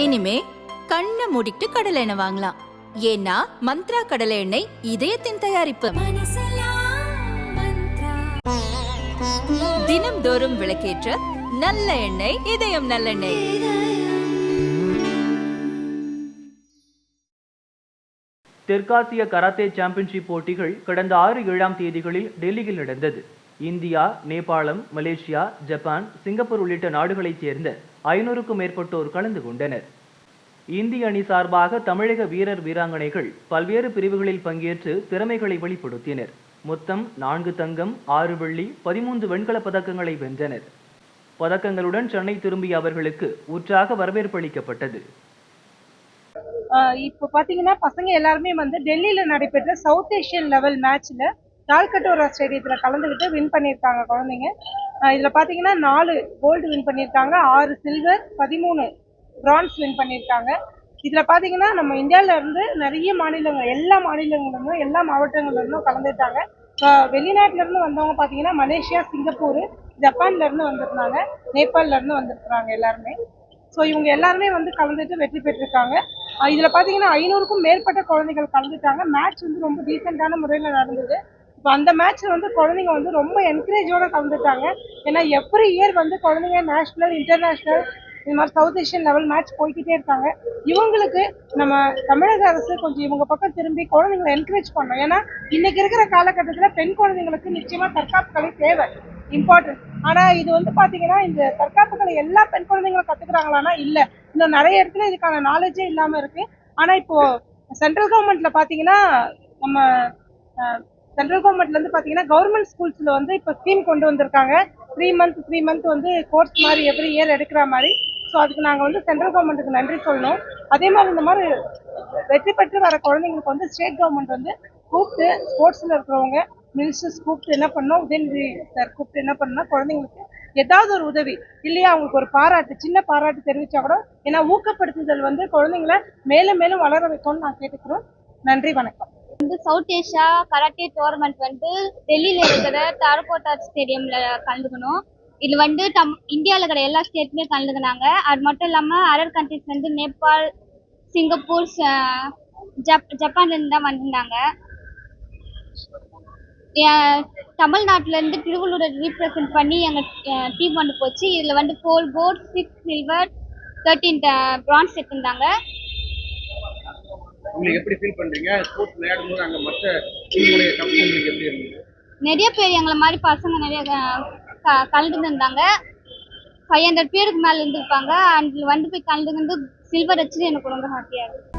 இனிமே கண்ணை மூடிட்டு கடலை எண்ணெய் வாங்கலாம். ஏன்னா மந்த்ரா கடலை எண்ணெய் இதயத்தின் தயாரிப்பு. தினம்தோறும் விளக்கேற்ற நல்ல எண்ணெய் இதயம் நல்லெண்ணெய். தெற்காசிய கராத்தே சாம்பியன்ஷிப் போட்டிகள் கடந்த 6-7 தேதிகளில் டெல்லியில் நடந்தது. இந்தியா, நேபாளம், மலேசியா, ஜப்பான், சிங்கப்பூர் உள்ளிட்ட நாடுகளைச் சேர்ந்த 500க்கும் மேற்பட்டோர் கலந்து கொண்டனர். இந்திய அணி சார்பாக தமிழக வீரர் வீராங்கனைகள் பல்வேறு பிரிவுகளில் பங்கேற்று திறமைகளை வெளிப்படுத்தினர். மொத்தம் 4 தங்கம், 6 வெள்ளி, 13 வெண்கல பதக்கங்களை வென்றனர். பதக்கங்களுடன் சென்னை திரும்பிய அவர்களுக்கு உற்சாக வரவேற்பு அளிக்கப்பட்டது. இப்போ பாத்தீங்கன்னா பசங்க எல்லாருமே வந்து டெல்லியில நடைபெற்ற சவுத் ஏஷியன் லெவல் மேட்ச்ல தால்கட்டோரா ஸ்டேடியத்துல கலந்துக்கிட்டு வின் பண்ணியிருக்காங்க குழந்தைங்க. இதுல பாத்தீங்கன்னா 4 கோல்டு வின் பண்ணியிருக்காங்க, 6 சில்வர், 13 பிரான்ஸ் வின் பண்ணியிருக்காங்க. இதுல பாத்தீங்கன்னா நம்ம இந்தியால இருந்து நிறைய மாநிலங்கள், எல்லா மாநிலங்களிலும் எல்லா மாவட்டங்கள்ல இருந்தும் கலந்துட்டாங்க. வெளிநாட்டுல இருந்து வந்தவங்க பாத்தீங்கன்னா மலேசியா, சிங்கப்பூர், ஜப்பான்ல இருந்து வந்திருந்தாங்க, நேபாள்ல இருந்து வந்திருக்காங்க எல்லாருமே. ஸோ இவங்க எல்லாருமே வந்து கலந்துட்டு வெற்றி பெற்றிருக்காங்க. இதில் பார்த்தீங்கன்னா 500க்கும் மேற்பட்ட குழந்தைகள் கலந்துட்டாங்க. மேட்ச் வந்து ரொம்ப டீசெண்டான முறையில் நடந்தது. இப்போ அந்த மேட்ச்சில் வந்து குழந்தைங்க வந்து ரொம்ப என்கரேஜோட கலந்துட்டாங்க. ஏன்னா எவ்ரி இயர் வந்து குழந்தைங்க நேஷனல், இன்டர்நேஷ்னல், இது மாதிரி சவுத் ஏஷியன் லெவல் மேட்ச் போய்கிட்டே இருக்காங்க. இவங்களுக்கு நம்ம தமிழக அரசு கொஞ்சம் இவங்க பக்கம் திரும்பி குழந்தைங்களை என்கரேஜ் பண்ணணும். ஏன்னா இன்னைக்கு இருக்கிற காலகட்டத்தில் பெண் குழந்தைங்களுக்கு நிச்சயமாக தற்காப்பு கலை தேவை, இம்பார்ட்டன்ட். ஆனா இது வந்து பாத்தீங்கன்னா இந்த தற்காப்பு கலை எல்லா பெண் குழந்தைங்களும் கத்துக்கிறாங்களான்னா இல்ல. இன்னும் நிறைய இடத்துல இதுக்கான நாலேஜே இல்லாம இருக்கு. ஆனா இப்போ சென்ட்ரல் கவர்மெண்ட்ல பாத்தீங்கன்னா நம்ம சென்ட்ரல் கவர்மெண்ட்ல இருந்து பாத்தீங்கன்னா கவர்மெண்ட் ஸ்கூல்ஸ்ல வந்து இப்போ ஸ்கீம் கொண்டு வந்திருக்காங்க. 3 மந்த் வந்து கோர்ஸ் மாதிரி எவ்ரி இயர் எடுக்கிற மாதிரி. ஸோ அதுக்கு நாங்கள் வந்து சென்ட்ரல் கவர்மெண்ட்டுக்கு நன்றி சொல்லணும். அதே மாதிரி இந்த மாதிரி வெற்றி பெற்று வர குழந்தைங்களுக்கு வந்து ஸ்டேட் கவர்மெண்ட் வந்து கூப்பிட்டு ஸ்போர்ட்ஸ்ல இருக்கிறவங்க மினிஸ்டர்ஸ் கூப்பிட்டு என்ன பண்ணோம், உதயநிதி சார் கூப்பிட்டு என்ன பண்ணோம்னா குழந்தைங்களுக்கு ஏதாவது ஒரு உதவி இல்லையா அவங்களுக்கு ஒரு பாராட்டு, சின்ன பாராட்டு தெரிவிச்சா கூட, ஏன்னா ஊக்கப்படுத்துதல் வந்து குழந்தைங்கள மேலும் மேலும் வளர வைக்கும்னு நான் கேட்டுக்கிறோம். நன்றி, வணக்கம். சவுத் ஏஷியா கராட்டே டோர்னமெண்ட் வந்து டெல்லியில இருக்கிற தாரகோட்டா ஸ்டேடியம்ல கலந்துக்கணும். இது வந்து இந்தியாவில் இருக்கிற எல்லா ஸ்டேட்டுமே கலந்துக்கினாங்க. அது மட்டும் இல்லாமல் அதர் கண்ட்ரிஸ் வந்து நேபாள், சிங்கப்பூர், ஜப்பான்ல இருந்து தான் வந்திருந்தாங்க. தமிழ்நாட்டிலேருந்து திருவள்ளூரை ரீப்ரசென்ட் பண்ணி எங்கள் டீம் வந்து போச்சு. இதில் வந்து 4 கோல்ட், 6 சில்வர், 13 பிரான்ஸ் எடுத்திருந்தாங்க. உங்களுக்கு எப்படி ஃபீல் பண்றீங்க? ஸ்போர்ட்ஸ் விளையாடும்போது அங்க மற்ற டீமுடைய கப்பு உங்களுக்கு எப்படி இருந்தது? நிறைய பேர் எங்களை மாதிரி பசங்க நிறைய கலந்துட்டு இருந்தாங்க. 500 பேருக்கு மேலே இருந்திருப்பாங்க. அதில் வந்து போய் கலந்துக்கிட்டு சில்வர் வச்சுட்டு எனக்கு ரொம்ப ஹாப்பியாக இருக்குது.